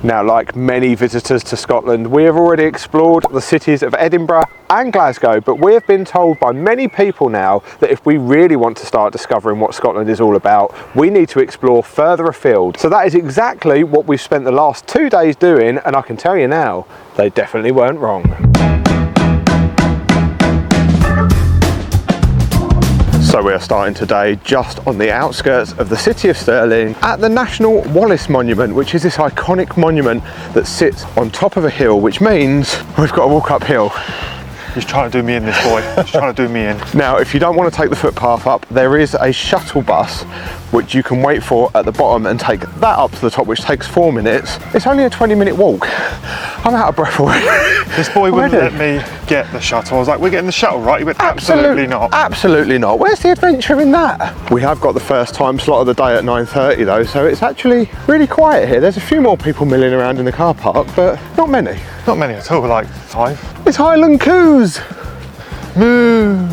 Now, like many visitors to Scotland, we have already explored the cities of Edinburgh and Glasgow, but we have been told by many people now that if we really want to start discovering what Scotland is all about, we need to explore further afield. So that is exactly what we've spent the last 2 days doing, and I can tell you now, they definitely weren't wrong. So we are starting today just on the outskirts of the city of Stirling at the National Wallace Monument, which is this iconic monument that sits on top of a hill, which means we've got to walk uphill. He's trying to do me in, this boy. He's trying to do me in. Now, if you don't want to take the footpath up, there is a shuttle bus which you can wait for at the bottom and take that up to the top, which takes 4 minutes. It's only a 20-minute walk. I'm out of breath already. This boy wouldn't let me get the shuttle. I was like, we're getting the shuttle, right? He went, absolutely not. Absolutely not. Where's the adventure in that? We have got the first time slot of the day at 9:30 though, so it's actually really quiet here. There's a few more people milling around in the car park, but not many. Not many at all, like 5. It's Highland Coos. Moo.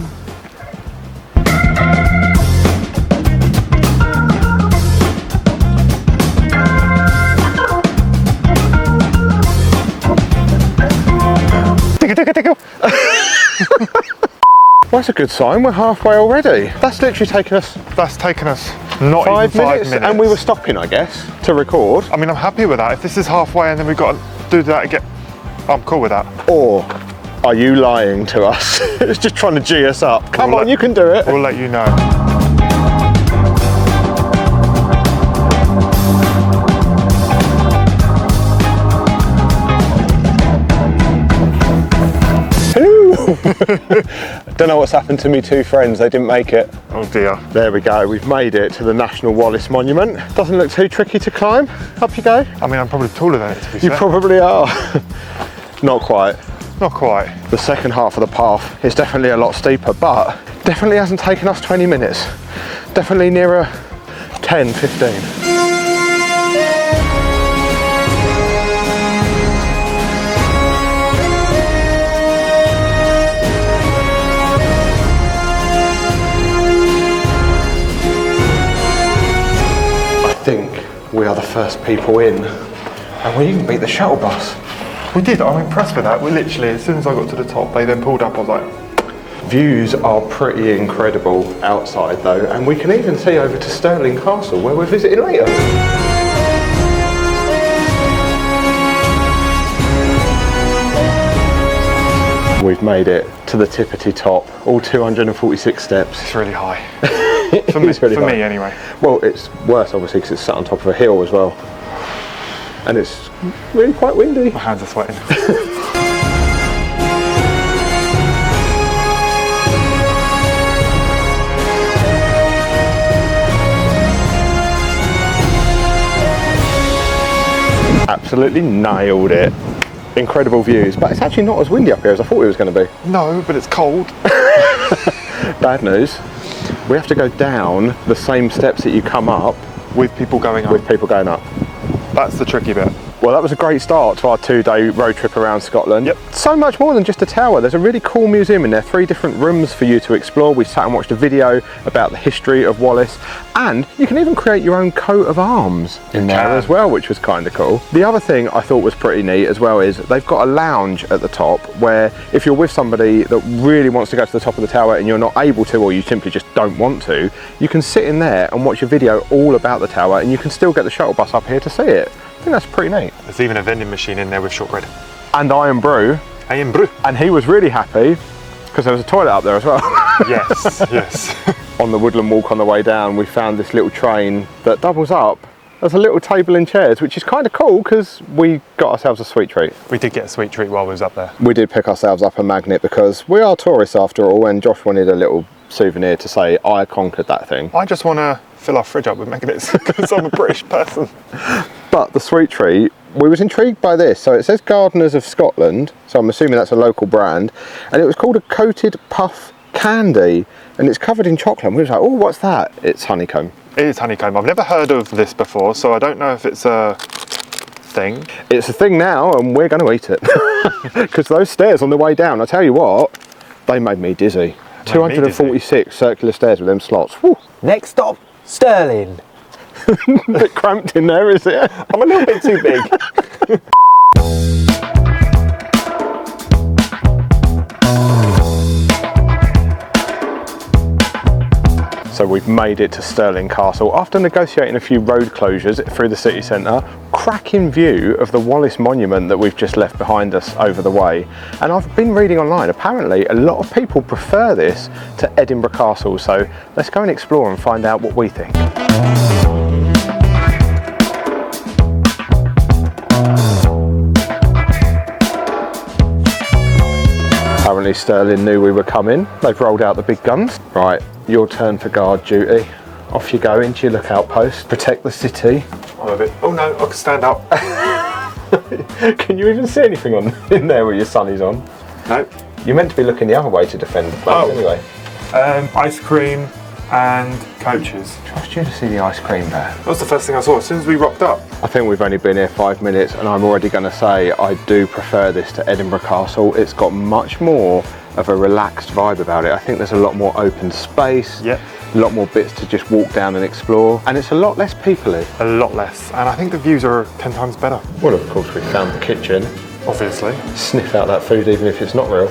Well, that's a good sign. We're halfway already. That's literally taken us. That's taken us not even 5 minutes. And we were stopping, I guess, to record. I mean, I'm happy with that. If this is halfway and then we've got to do that again, I'm cool with that. Or are you lying to us? It's just trying to G us up. Come on, you can do it. We'll let you know. Don't know what's happened to me 2 friends, they didn't make it. Oh dear. There we go, we've made it to the National Wallace Monument. Doesn't look too tricky to climb. Up you go. I mean, I'm probably taller than it, to be You fair. probably are. Not quite. Not quite. The second half of the path is definitely a lot steeper, but definitely hasn't taken us 20 minutes. Definitely nearer 10, 15. I think we are the first people in, and we even beat the shuttle bus. We did, I'm impressed with that. We literally, as soon as I got to the top, they then pulled up, I was like... Views are pretty incredible outside though, and we can even see over to Stirling Castle, where we're visiting later. We've made it to the tippity top, all 246 steps. It's really high. For me anyway. Well, it's worse obviously because it's sat on top of a hill as well. And it's really quite windy. My hands are sweating. Absolutely nailed it. Incredible views, but it's actually not as windy up here as I thought it was going to be. No, but it's cold. Bad news. We have to go down the same steps that you come up. With people going up. With people going up. That's the tricky bit. Well, that was a great start to our 2-day road trip around Scotland. Yep. So much more than just a tower. There's a really cool museum in there, 3 different rooms for you to explore. We sat and watched a video about the history of Wallace, and you can even create your own coat of arms in there as well, which was kind of cool. The other thing I thought was pretty neat as well is they've got a lounge at the top where if you're with somebody that really wants to go to the top of the tower and you're not able to, or you simply just don't want to, you can sit in there and watch a video all about the tower, and you can still get the shuttle bus up here to see it. I think that's pretty neat. There's even a vending machine in there with shortbread. And Iron Brew. Iron Brew. And he was really happy because there was a toilet up there as well. Yes, yes. On the Woodland Walk on the way down, we found this little train that doubles up as a little table and chairs, which is kind of cool because we got ourselves a sweet treat. We did get a sweet treat while we was up there. We did pick ourselves up a magnet because we are tourists after all, and Josh wanted a little souvenir to say, I conquered that thing. I just want to fill our fridge up with magnets because I'm a British person. But the sweet treat, we was intrigued by this. So it says Gardeners of Scotland, so I'm assuming that's a local brand, and it was called a coated puff candy, and it's covered in chocolate. And we was like, oh, what's that? It's honeycomb. It is honeycomb. I've never heard of this before, so I don't know if it's a thing. It's a thing now, and we're going to eat it. Because those stairs on the way down, I tell you what, they made me dizzy. 246 circular stairs with them slots. Woo. Next stop, Stirling. A bit cramped in there, is it? I'm a little bit too big. So we've made it to Stirling Castle after negotiating a few road closures through the city centre. Cracking view of the Wallace Monument that we've just left behind us over the way. And I've been reading online, apparently a lot of people prefer this to Edinburgh Castle, so let's go and explore and find out what we think. Apparently Stirling knew we were coming. They've rolled out the big guns. Right, your turn for guard duty. Off you go into your lookout post. Protect the city. I'm a bit, oh no, I can stand up. Can you even see anything in there with your sunnies on? No. You're meant to be looking the other way to defend the place anyway. Ice cream and coaches. Trust you to see the ice cream there. That was the first thing I saw as soon as we rocked up. I think we've only been here 5 minutes and I'm already going to say I do prefer this to Edinburgh Castle. It's got much more of a relaxed vibe about it. I think there's a lot more open space. Yep. A lot more bits to just walk down and explore, and it's a lot less people-y. A lot less, and I think the views are 10 times better. Well, of course, we found the kitchen. Obviously. Sniff out that food even if it's not real.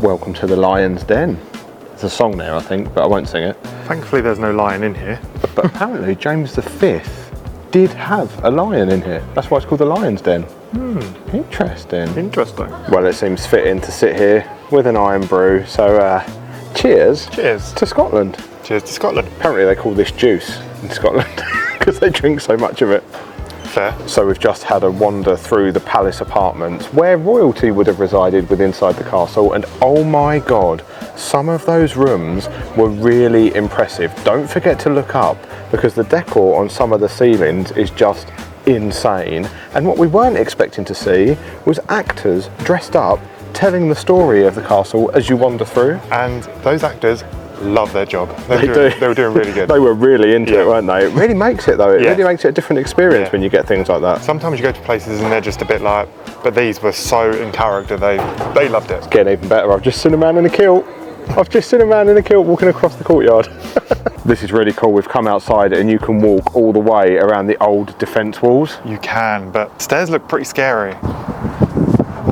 Welcome to the Lion's Den. There's a song there, I think, but I won't sing it. Thankfully there's no lion in here. But apparently James V did have a lion in here. That's why it's called the Lion's Den. Interesting. Interesting. Well, it seems fitting to sit here with an iron brew. So, cheers. Cheers. To Scotland. Cheers to Scotland. Apparently they call this juice in Scotland because they drink so much of it. Fair. So we've just had a wander through the palace apartments where royalty would have resided with inside the castle, and oh my god, some of those rooms were really impressive. Don't forget to look up because the decor on some of the ceilings is just insane, and what we weren't expecting to see was actors dressed up telling the story of the castle as you wander through. And those actors love their job. They were doing really good. They were really into it, weren't they? It really makes it though. It really makes it a different experience when you get things like that. Sometimes you go to places and they're just a bit like, but these were so in character. They loved it. It's getting even better. I've just seen a man in a kilt. Walking across the courtyard. This is really cool. We've come outside and you can walk all the way around the old defence walls. You can, but stairs look pretty scary.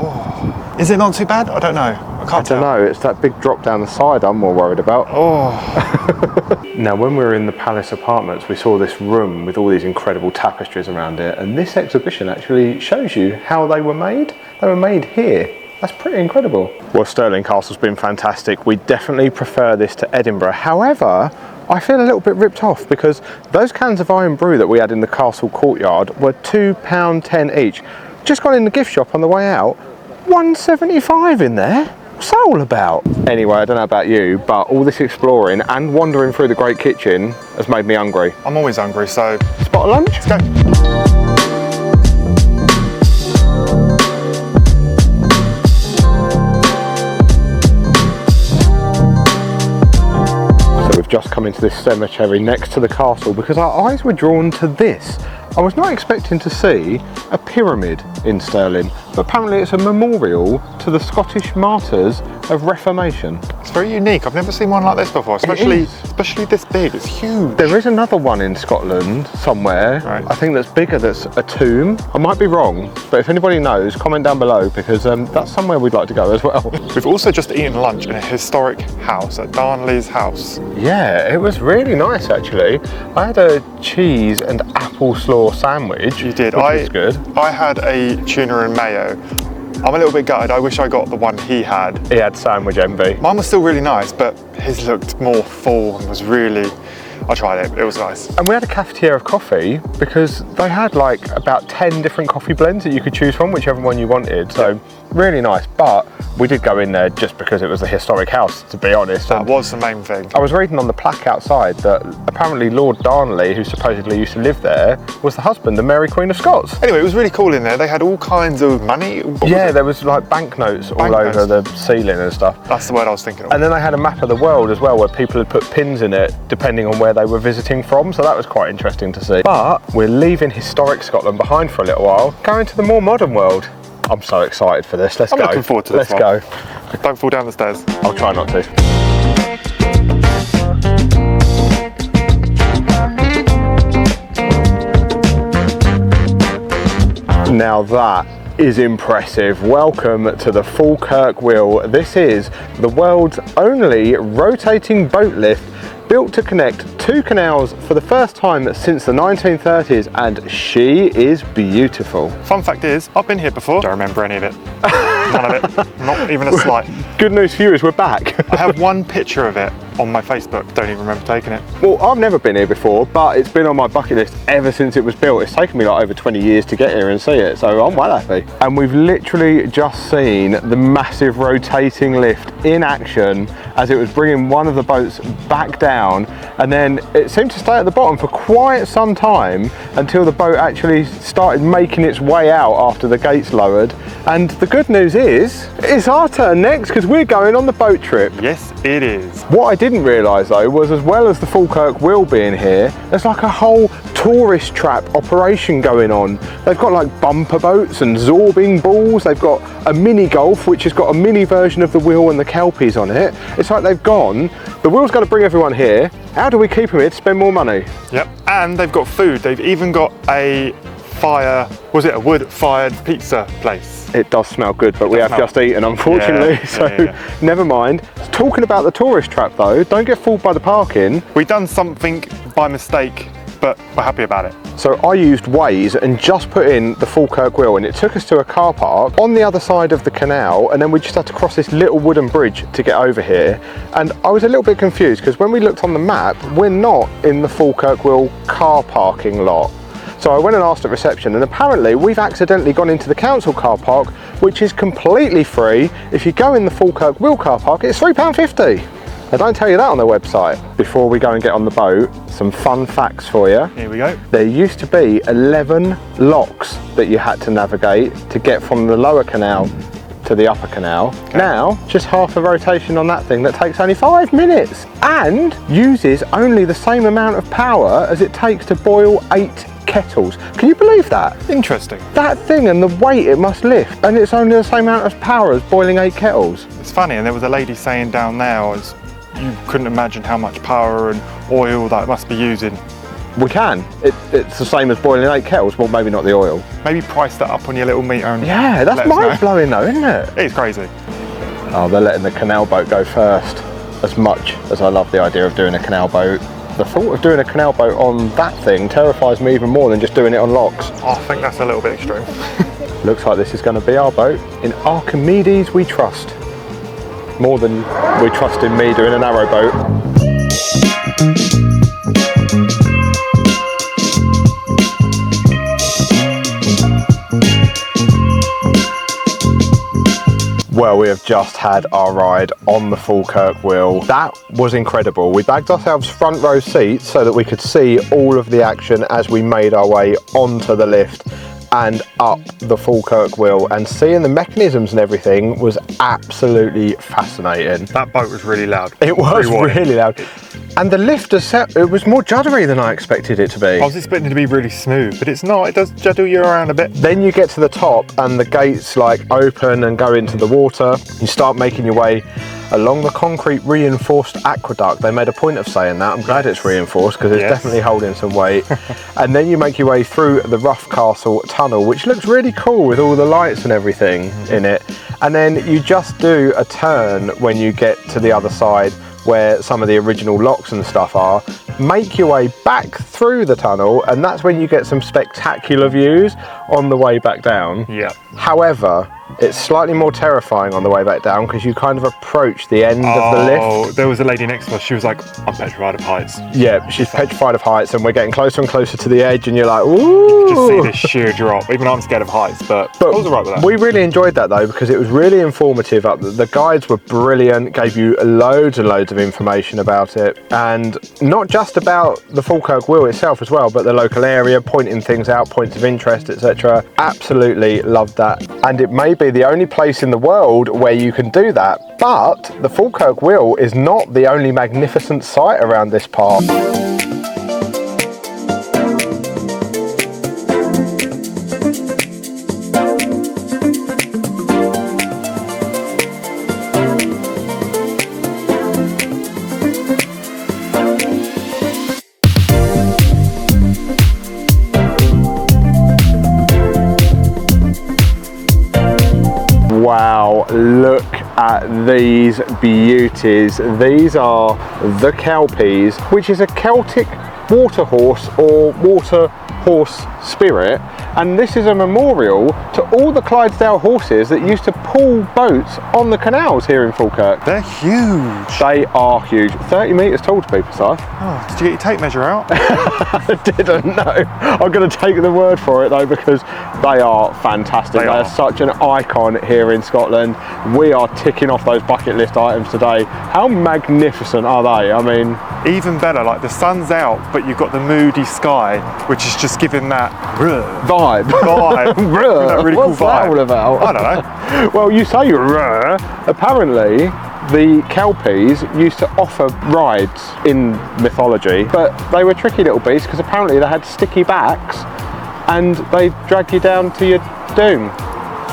Oh. Is it not too bad? I don't know. I don't know, it's that big drop down the side I'm more worried about. Oh. Now when we were in the palace apartments we saw this room with all these incredible tapestries around it, and this exhibition actually shows you how they were made. They were made here. That's pretty incredible. Well, Stirling Castle's been fantastic. We definitely prefer this to Edinburgh. However, I feel a little bit ripped off because those cans of iron brew that we had in the castle courtyard were £2.10 each. Just got in the gift shop on the way out, £1.75 in there. What's that all about? Anyway, I don't know about you, but all this exploring and wandering through the great kitchen has made me hungry. I'm always hungry, so... Spot of lunch? Let's go. We've just come into this cemetery next to the castle because our eyes were drawn to this. I was not expecting to see a pyramid in Stirling, but apparently it's a memorial to the Scottish martyrs of Reformation. It's very unique. I've never seen one like this before, especially this big. It's huge. There is another one in Scotland somewhere, right. I think that's bigger, that's a tomb. I might be wrong, but if anybody knows, comment down below because that's somewhere we'd like to go as well. We've also just eaten lunch in a historic house at Darnley's house. Yeah, it was really nice actually. I had a cheese and apple slaw sandwich. You did. Which was good. I had a tuna and mayo. I'm a little bit gutted. I wish I got the one he had. He had sandwich envy. Mine was still really nice, but his looked more full and was really... I tried it, it was nice. And we had a cafetiere of coffee because they had like about 10 different coffee blends that you could choose from, whichever one you wanted. So really nice, but we did go in there just because it was a historic house, to be honest. That was the main thing. I was reading on the plaque outside that apparently Lord Darnley, who supposedly used to live there, was the husband of Mary Queen of Scots. Anyway, it was really cool in there. They had all kinds of money. Yeah, there was like banknotes all over the ceiling and stuff. That's the word I was thinking of. And then they had a map of the world as well where people had put pins in it depending on where they were visiting from, so that was quite interesting to see. But we're leaving historic Scotland behind for a little while, going to the more modern world. I'm so excited for this. Let's go. I'm looking forward to this. Let's go. Don't fall down the stairs. I'll try not to. Now that is impressive. Welcome to the Falkirk Wheel. This is the world's only rotating boat lift built to connect two canals for the first time since the 1930s, and she is beautiful. Fun fact is, I've been here before. Don't remember any of it. None of it. Not even a slight. Good news for you is we're back. I have one picture of it on my Facebook. Don't even remember taking it. Well, I've never been here before, but it's been on my bucket list ever since it was built. It's taken me like over 20 years to get here and see it, so I'm well happy. And we've literally just seen the massive rotating lift in action as it was bringing one of the boats back down, and then it seemed to stay at the bottom for quite some time until the boat actually started making its way out after the gates lowered. And the good news is, it's our turn next because we're going on the boat trip. Yes, it is. What I didn't realise though was, as well as the Falkirk Wheel being here, there's like a whole tourist trap operation going on. They've got like bumper boats and zorbing balls. They've got a mini golf which has got a mini version of the wheel and the kelpies on it. It's like they've gone, the wheel's going to bring everyone here. How do we keep them here to spend more money? Yep, and they've got food. They've even got a a wood-fired pizza place. It does smell good, but we have just eaten, unfortunately, so never mind. Talking about the tourist trap though, don't get fooled by the parking. We've done something by mistake, but we're happy about it. So I used Waze and just put in the Falkirk Wheel, and it took us to a car park on the other side of the canal, and then we just had to cross this little wooden bridge to get over here. And I was a little bit confused because when we looked on the map, we're not in the Falkirk Wheel car parking lot. So I went and asked at reception, and apparently we've accidentally gone into the council car park, which is completely free. If you go in the Falkirk Wheel car park, it's £3.50. They don't tell you that on their website. Before we go and get on the boat, some fun facts for you. Here we go. There used to be 11 locks that you had to navigate to get from the lower canal to the upper canal. Okay. Now, just half a rotation on that thing that takes only 5 minutes and uses only the same amount of power as it takes to boil 8 kettles. Can you believe that? Interesting. That thing and the weight it must lift, and it's only the same amount of power as boiling 8 kettles. It's funny, and there was a lady saying down there, you couldn't imagine how much power and oil that must be using. We can. It's the same as boiling 8 kettles, well maybe not the oil. Maybe price that up on your little meter and yeah, that's mind-blowing though, isn't it? It's crazy. Oh, they're letting the canal boat go first. As much as I love the idea of doing a canal boat, the thought of doing a canal boat on that thing terrifies me even more than just doing it on locks. I think that's a little bit extreme. Looks like this is going to be our boat. In Archimedes we trust. More than we trust in me doing a narrow boat. Well, we have just had our ride on the Falkirk Wheel. That was incredible. We bagged ourselves front row seats so that we could see all of the action as we made our way onto the lift and up the Falkirk Wheel, and seeing the mechanisms and everything was absolutely fascinating. That boat was really loud. It was really loud. And the lift it was more juddery than I expected it to be. I was expecting it to be really smooth, but it's not. It does judder you around a bit. Then you get to the top and the gates like open and go into the water. You start making your way along the concrete reinforced aqueduct. They made a point of saying that. I'm glad it's reinforced because it's definitely holding some weight. And then you make your way through the Roughcastle tunnel, which looks really cool with all the lights and everything in it. And then you just do a turn when you get to the other side where some of the original locks and stuff are. Make your way back through the tunnel, and that's when you get some spectacular views on the way back down. Yeah. However, it's slightly more terrifying on the way back down because you kind of approach the end of the lift. Oh, there was a lady next to us, she was like, I'm petrified of heights. Yeah, she's petrified of heights, and we're getting closer and closer to the edge, and you're like, ooh. You just see this sheer drop. Even I'm scared of heights, but I was alright with that. We really enjoyed that though, because it was really informative. The guides were brilliant, gave you loads and loads of information about it, and not just about the Falkirk Wheel itself as well, but the local area, pointing things out, points of interest, etc. Absolutely loved that. And it may be the only place in the world where you can do that, but the Falkirk Wheel is not the only magnificent sight around this park. look at these beauties. These are the Kelpies, which is a Celtic water horse or water horse spirit, and this is a memorial to all the Clydesdale horses that used to pull boats on the canals here in Falkirk. They're huge. They are huge. 30 metres tall to be precise. Oh, did you get your tape measure out? I didn't know. I'm going to take the word for it though, because they are fantastic. They are such an icon here in Scotland. We are ticking off those bucket list items today. How magnificent are they? I mean, even better, like the sun's out, but you've got the moody sky, which is just giving that vibe. That really What's cool vibe. That all about? I don't know. Well, you say apparently the Kelpies used to offer rides in mythology, but they were tricky little beasts because apparently they had sticky backs and they drag you down to your doom.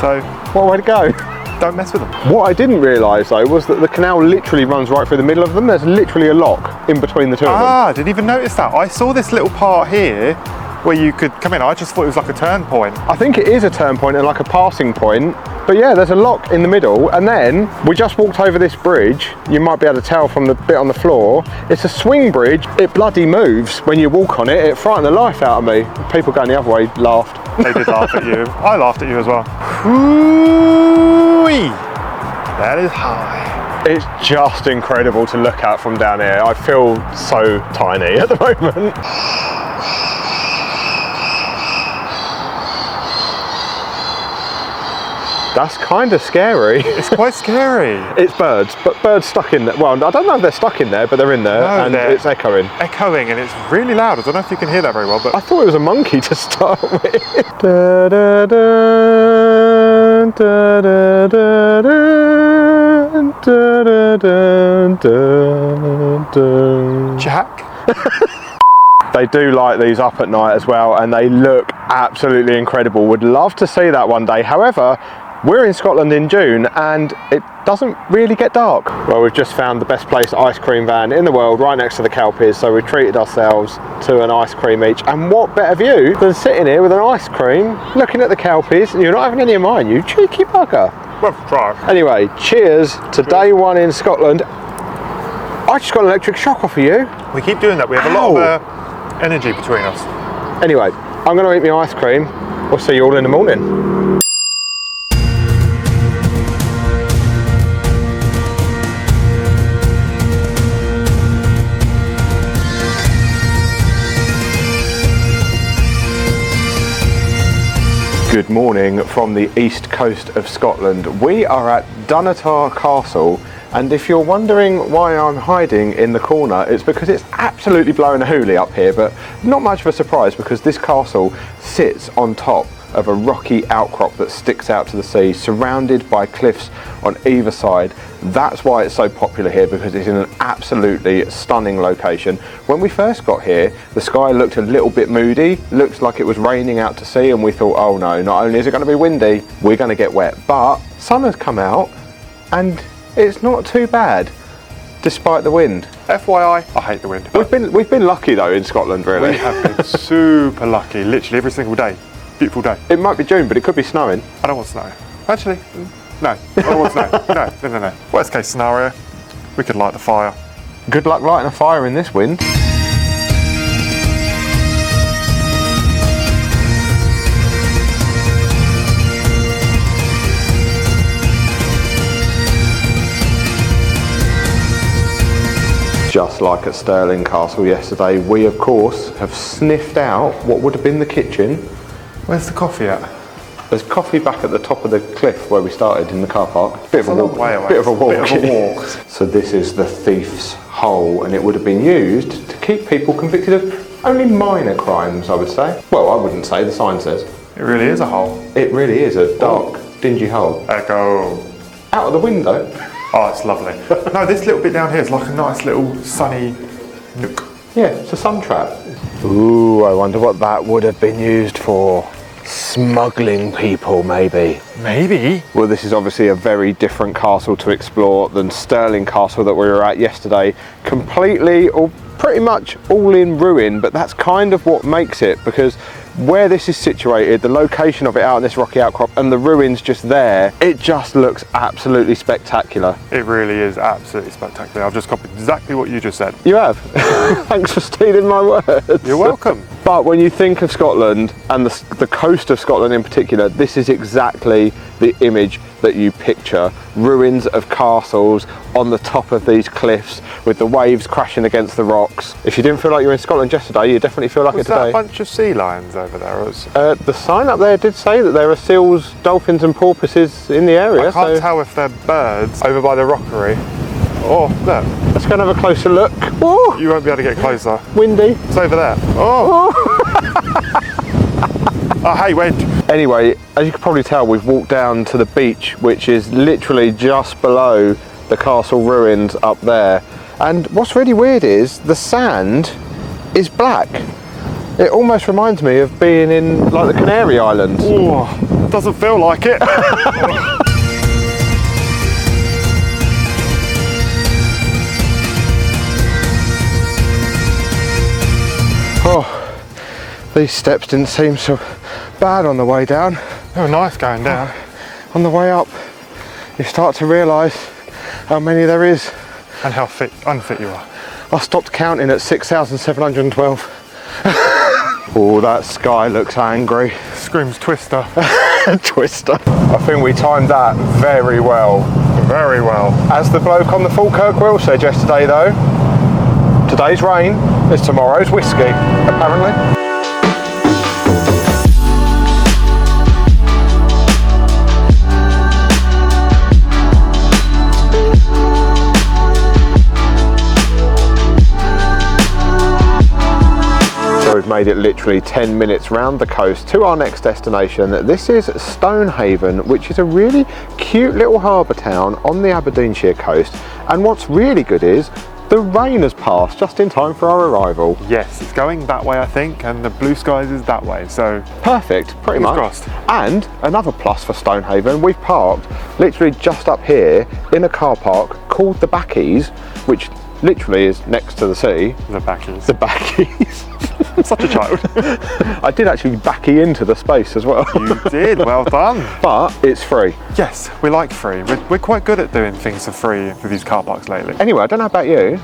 So, what way to go? Don't mess with them. What I didn't realise though was that the canal literally runs right through the middle of them. There's literally a lock in between the two of them. Ah, I didn't even notice that. I saw this little part here where you could come in. I just thought it was like a turn point. I think it is a turn point and like a passing point. But yeah, there's a lock in the middle, and then we just walked over this bridge. You might be able to tell from the bit on the floor. It's a swing bridge. It bloody moves when you walk on it. It frightened the life out of me. People going the other way laughed. They did laugh at you. I laughed at you as well. Ooh-wee. That is high. It's just incredible to look at from down here. I feel so tiny at the moment. That's kind of scary. It's quite scary. It's birds, but birds stuck in there. Well, I don't know if they're stuck in there, but they're in there, no, and it's echoing. Echoing, and it's really loud. I don't know if you can hear that very well, but... I thought it was a monkey to start with. Jack? They do light these up at night as well, and they look absolutely incredible. Would love to see that one day. However, we're in Scotland in June and it doesn't really get dark. Well, we've just found the best place ice cream van in the world right next to the Kelpies, so we've treated ourselves to an ice cream each. And what better view than sitting here with an ice cream, looking at the Kelpies, and you're not having any of mine, you cheeky bugger. Well, try. Anyway, cheers to day one in Scotland. I just got an electric shock off of you. We keep doing that. We have a lot of energy between us. Anyway, I'm going to eat my ice cream. We'll see you all in the morning. Good morning from the east coast of Scotland. We are at Dunatar Castle, and if you're wondering why I'm hiding in the corner, it's because it's absolutely blowing a hoolie up here, but not much of a surprise because this castle sits on top of a rocky outcrop that sticks out to the sea, surrounded by cliffs on either side. That's why it's so popular here, because it's in an absolutely stunning location. When we first got here, the sky looked a little bit moody, looked like it was raining out to sea, and we thought, oh no, not only is it going to be windy, we're going to get wet. But sun has come out and it's not too bad despite the wind. FYI, I hate the wind. We've been lucky though in Scotland, really. We have been super lucky, literally every single day. Beautiful day. It might be June, but it could be snowing. I don't want snow. Actually, no. I don't want snow. No. Worst case scenario, we could light the fire. Good luck lighting a fire in this wind. Just like at Stirling Castle yesterday, we of course have sniffed out what would have been the kitchen. Where's the coffee at? There's coffee back at the top of the cliff where we started in the car park. Bit of a walk. Bit of a walk. So this is the thief's hole, and it would have been used to keep people convicted of only minor crimes, I would say. Well, I wouldn't say, the sign says. It really is a hole. It really is a dark, dingy hole. Echo. Out of the window. Oh, it's lovely. No, this little bit down here is like a nice little sunny nook. Yeah, it's a sun trap. Ooh, I wonder what that would have been used for. Smuggling people, maybe. Maybe. Well, this is obviously a very different castle to explore than Stirling Castle that we were at yesterday. Completely, or pretty much all in ruin, but that's kind of what makes it, because where this is situated, the location of it out in this rocky outcrop and the ruins just there, it just looks absolutely spectacular. It really is absolutely spectacular. I've just copied exactly what you just said. You have? Thanks for stealing my words. You're welcome. But when you think of Scotland, and the coast of Scotland in particular, this is exactly the image that you picture. Ruins of castles on the top of these cliffs with the waves crashing against the rocks. If you didn't feel like you were in Scotland yesterday, you definitely feel like it today. Was that a bunch of sea lions over there? The sign up there did say that there are seals, dolphins and porpoises in the area. I can't tell if they're birds over by the rockery. Oh, look. Let's go and have a closer look. Ooh, you won't be able to get closer. Windy. It's over there. Oh. Oh, hey, wedge. Anyway, as you can probably tell, we've walked down to the beach, which is literally just below the castle ruins up there. And what's really weird is the sand is black. It almost reminds me of being in like the Canary Islands. Oh, doesn't feel like it. Oh, these steps didn't seem so bad on the way down. They were nice going down. On the way up, you start to realise how many there is. And how unfit you are. I stopped counting at 6,712. Oh, that sky looks angry. Screams Twister. Twister. I think we timed that very well. Very well. As the bloke on the Falkirk Wheel said yesterday though, today's rain is tomorrow's whiskey, apparently. We've made it literally 10 minutes round the coast to our next destination. This is Stonehaven, which is a really cute little harbour town on the Aberdeenshire coast. And what's really good is the rain has passed just in time for our arrival. Yes, it's going that way I think, and the blue skies is that way, so... Perfect, pretty much. Crossed. And another plus for Stonehaven, we've parked literally just up here in a car park called the Backies, which literally is next to the sea. The Backies. The Backies. Such a child. I did actually backy into the space as well. You did, well done. But it's free. Yes, we like free. We're quite good at doing things for free with these car parks lately. Anyway, I don't know about you,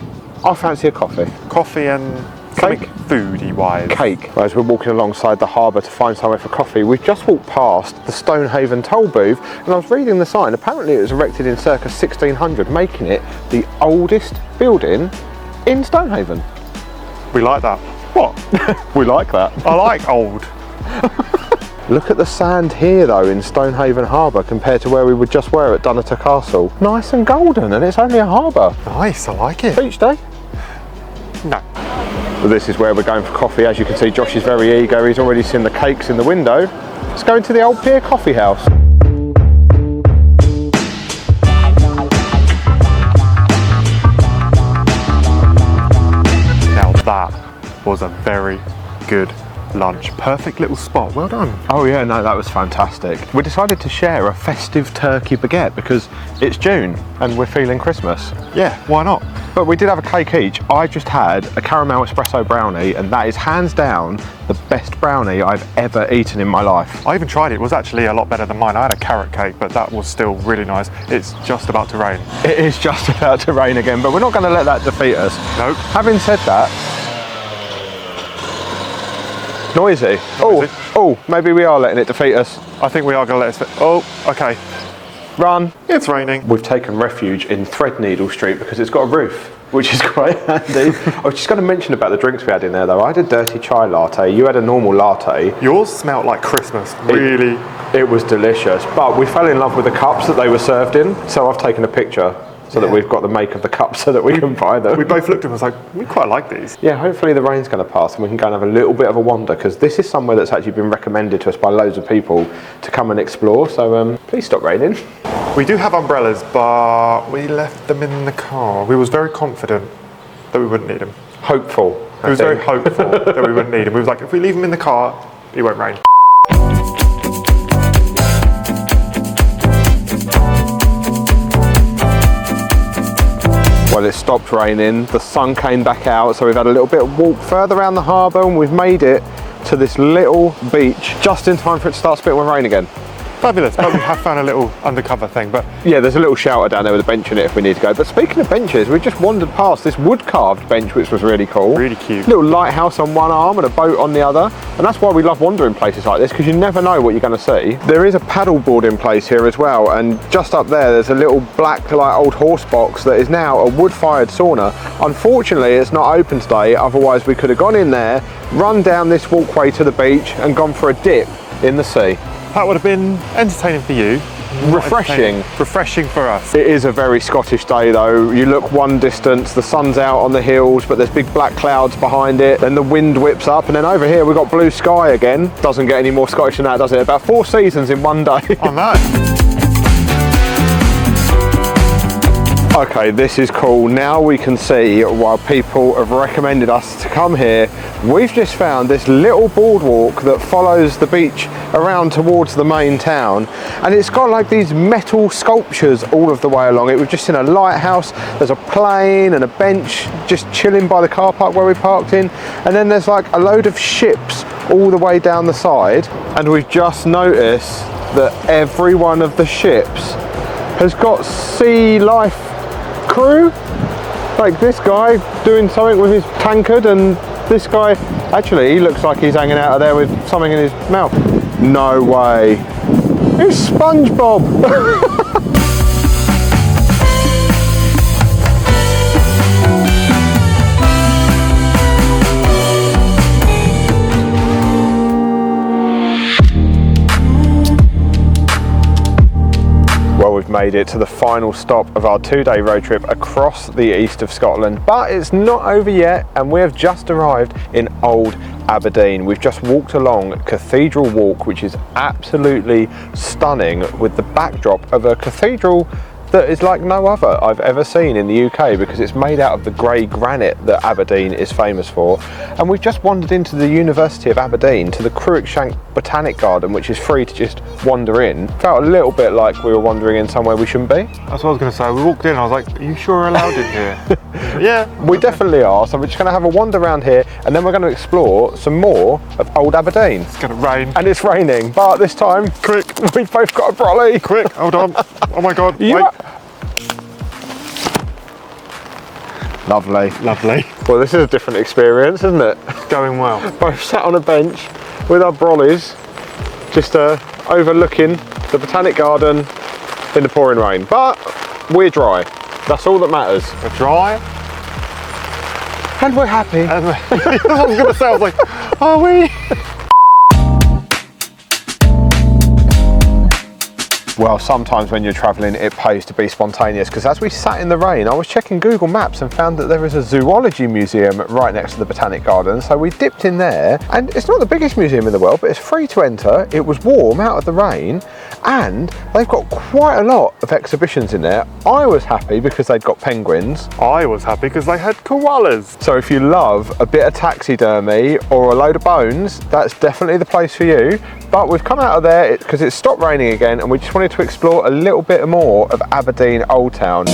I fancy a coffee. Coffee and Cake. something foodie wise. Cake. As we're walking alongside the harbour to find somewhere for coffee, we've just walked past the Stonehaven toll booth and I was reading the sign. Apparently it was erected in circa 1600, making it the oldest building in Stonehaven. We like that. What? We like that. I like old. Look at the sand here though in Stonehaven Harbour compared to where we just were at Dunnottar Castle. Nice and golden, and it's only a harbour. Nice, I like it. Beach day? No. Well, this is where we're going for coffee. As you can see, Josh is very eager. He's already seen the cakes in the window. Let's go into the Old Pier Coffee House. Now that was a very good lunch. Perfect little spot, well done. Oh yeah, no, that was fantastic. We decided to share a festive turkey baguette because it's June and we're feeling Christmas. Yeah, why not? But we did have a cake each. I just had a caramel espresso brownie and that is hands down the best brownie I've ever eaten in my life. I even tried it. It was actually a lot better than mine. I had a carrot cake, but that was still really nice. It's just about to rain. It is just about to rain again, but we're not going to let that defeat us. Nope. Having said that, noisy. Oh, maybe we are letting it defeat us. I think we are going to let it... Oh, okay. Run. It's raining. We've taken refuge in Threadneedle Street because it's got a roof, which is quite handy. I was just going to mention about the drinks we had in there though. I had a dirty chai latte, you had a normal latte. Yours smelled like Christmas, really. It was delicious, but we fell in love with the cups that they were served in, so I've taken a picture so that we've got the make of the cups so that we can buy them. We both looked at them and was like, we quite like these. Yeah, hopefully the rain's going to pass and we can go and have a little bit of a wander because this is somewhere that's actually been recommended to us by loads of people to come and explore, so please stop raining. We do have umbrellas, but we left them in the car. We was very confident that we wouldn't need them. Hopeful. We was very hopeful that we wouldn't need them. We was like, if we leave them in the car, it won't rain. Well, it stopped raining, the sun came back out, so we've had a little bit of walk further around the harbour and we've made it to this little beach just in time for it to start spitting with rain again. Fabulous, but we have found a little undercover thing. But yeah, there's a little shelter down there with a bench in it if we need to go. But speaking of benches, we just wandered past this wood carved bench, which was really cool. Really cute. Little lighthouse on one arm and a boat on the other. And that's why we love wandering places like this, because you never know what you're going to see. There is a paddle boarding place here as well, and just up there there's a little black like old horse box that is now a wood-fired sauna. Unfortunately, it's not open today, otherwise we could have gone in there, run down this walkway to the beach and gone for a dip in the sea. That would have been entertaining for you. Refreshing. Refreshing for us. It is a very Scottish day though. You look one distance, the sun's out on the hills, but there's big black clouds behind it, then the wind whips up, and then over here we've got blue sky again. Doesn't get any more Scottish than that, does it? About 4 seasons in one day. I know. Okay, this is cool. Now we can see why people have recommended us to come here. We've just found this little boardwalk that follows the beach around towards the main town, and it's got like these metal sculptures all of the way along it. We've just seen a lighthouse, there's a plane and a bench just chilling by the car park where we parked in, and then there's like a load of ships all the way down the side. And we've just noticed that every one of the ships has got sea life crew, like this guy doing something with his tankard, and this guy, actually he looks like he's hanging out of there with something in his mouth. No way. Who's SpongeBob? Well, we've made it to the final stop of our 2-day road trip across the east of Scotland, but it's not over yet, and we have just arrived in Old Aberdeen. We've just walked along Cathedral Walk, which is absolutely stunning, with the backdrop of a cathedral that is like no other I've ever seen in the UK, because it's made out of the grey granite that Aberdeen is famous for. And we've just wandered into the University of Aberdeen to the Cruickshank Botanic Garden, which is free to just wander in. Felt a little bit like we were wandering in somewhere we shouldn't be. That's what I was going to say. We walked in, I was like, are you sure we're allowed in here? Yeah. We definitely are, so we're just going to have a wander around here, and then we're going to explore some more of Old Aberdeen. It's going to rain. And it's raining, but this time, quick, we've both got a brolly. Quick, hold on. Oh my God, You wait. Lovely. Lovely. Well, this is a different experience, isn't it? Going well. Both sat on a bench with our brollies, just overlooking the Botanic Garden in the pouring rain. But we're dry. That's all that matters. We're dry. And we're happy. And that's what I was going to say. I was like, are we? Well, sometimes when you're travelling, it pays to be spontaneous, because as we sat in the rain, I was checking Google Maps and found that there is a zoology museum right next to the Botanic Garden. So we dipped in there, and it's not the biggest museum in the world, but it's free to enter. It was warm out of the rain, and they've got quite a lot of exhibitions in there. I was happy because they'd got penguins. I was happy because they had koalas. So if you love a bit of taxidermy or a load of bones, that's definitely the place for you. But we've come out of there because it stopped raining again, and we just wanted to explore a little bit more of Aberdeen Old Town.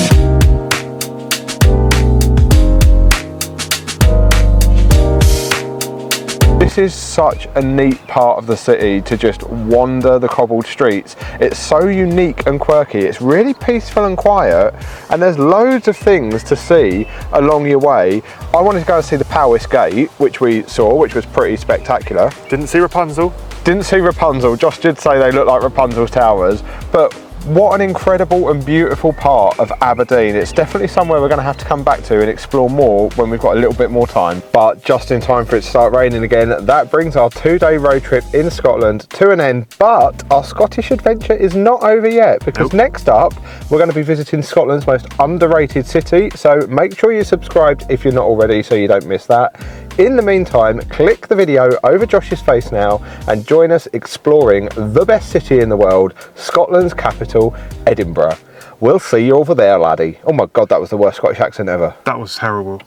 This is such a neat part of the city to just wander the cobbled streets. It's so unique and quirky. It's really peaceful and quiet, and there's loads of things to see along your way. I wanted to go and see the Powys Gate, which we saw, which was pretty spectacular. Didn't see Rapunzel. Didn't see Rapunzel. Josh did say they look like Rapunzel's towers, but what an incredible and beautiful part of Aberdeen. It's definitely somewhere we're going to have to come back to and explore more when we've got a little bit more time. But just in time for it to start raining again, that brings our 2-day road trip in Scotland to an end. But our Scottish adventure is not over yet, because next up we're going to be visiting Scotland's most underrated city. So make sure you're subscribed if you're not already, so you don't miss that. In the meantime, click the video over Josh's face now and join us exploring the best city in the world, Scotland's capital, Edinburgh. We'll see you over there, laddie. Oh my God, that was the worst Scottish accent ever. That was terrible.